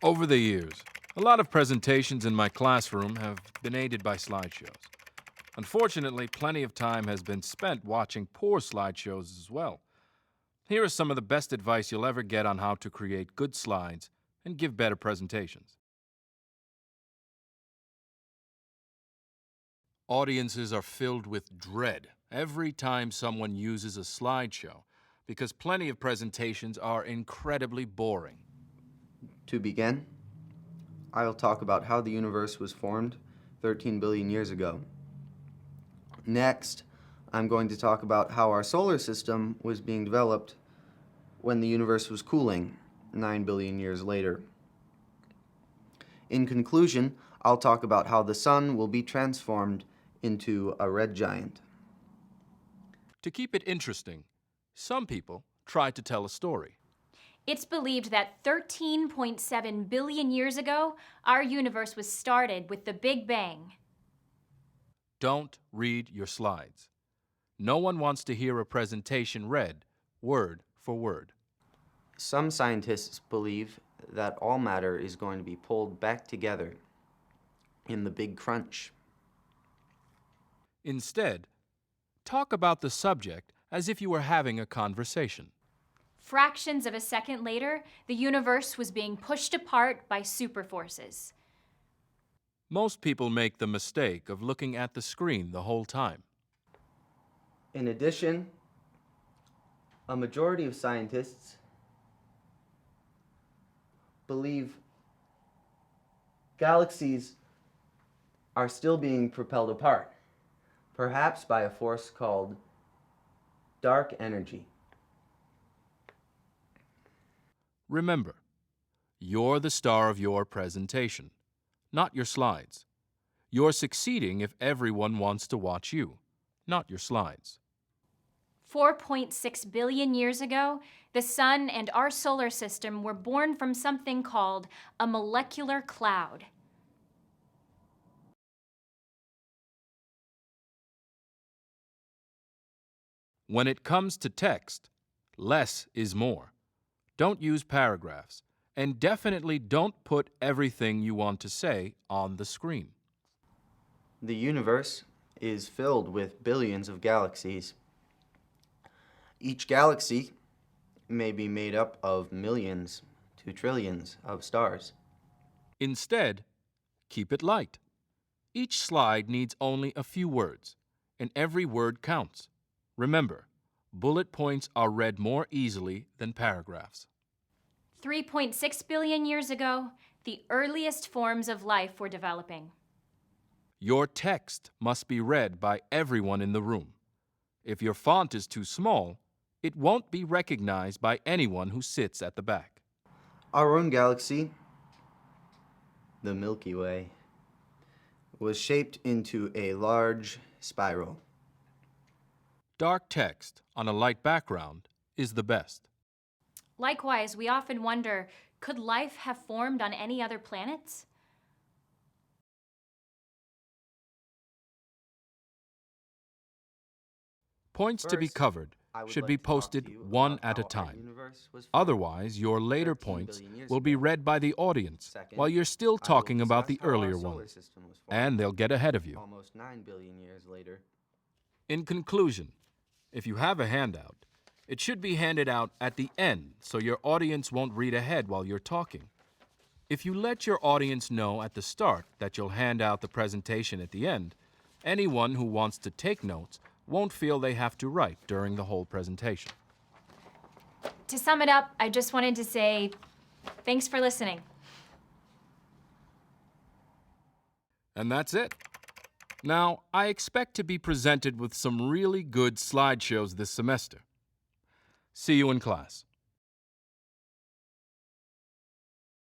Over the years, a lot of presentations in my classroom have been aided by slideshows. Unfortunately, plenty of time has been spent watching poor slideshows as well. Here is some of the best advice you'll ever get on how to create good slides and give better presentations. Audiences are filled with dread every time someone uses a slideshow because plenty of presentations are incredibly boring. To begin, I'll talk about how the universe was formed 13 billion years ago. Next, I'm going to talk about how our solar system was being developed when the universe was cooling 9 billion years later. In conclusion, I'll talk about how the sun will be transformed into a red giant. To keep it interesting, some people try to tell a story. It's believed that 13.7 billion years ago, our universe was started with the Big Bang. Don't read your slides. No one wants to hear a presentation read word for word. Some scientists believe that all matter is going to be pulled back together in the Big Crunch. Instead, talk about the subject as if you were having a conversation. Fractions of a second later, the universe was being pushed apart by superforces. Most people make the mistake of looking at the screen the whole time. In addition, a majority of scientists believe galaxies are still being propelled apart, perhaps by a force called dark energy. Remember, you're the star of your presentation, not your slides. You're succeeding if everyone wants to watch you, not your slides. 4.6 billion years ago, the sun and our solar system were born from something called a molecular cloud. When it comes to text, less is more. Don't use paragraphs, and definitely don't put everything you want to say on the screen. The universe is filled with billions of galaxies. Each galaxy may be made up of millions to trillions of stars. Instead, keep it light. Each slide needs only a few words, and every word counts. Remember, bullet points are read more easily than paragraphs. 3.6 billion years ago, the earliest forms of life were developing. Your text must be read by everyone in the room. If your font is too small, it won't be recognized by anyone who sits at the back. Our own galaxy, the Milky Way, was shaped into a large spiral. Dark text on a light background is the best. Likewise, we often wonder, could life have formed on any other planets? Points to be First, covered I would should like be to talk to posted you one about at a how our time. universe was formed Otherwise, your later 13 points billion years will be ago. read by the audience Second, while you're still I will talking about the discuss how our earlier solar ones, system was formed and they'll get ahead of you. almost 9 billion years later. In conclusion, if you have a handout, it should be handed out at the end so your audience won't read ahead while you're talking. If you let your audience know at the start that you'll hand out the presentation at the end, anyone who wants to take notes won't feel they have to write during the whole presentation. To sum it up, I just wanted to say thanks for listening. And that's it. Now, I expect to be presented with some really good slideshows this semester. See you in class.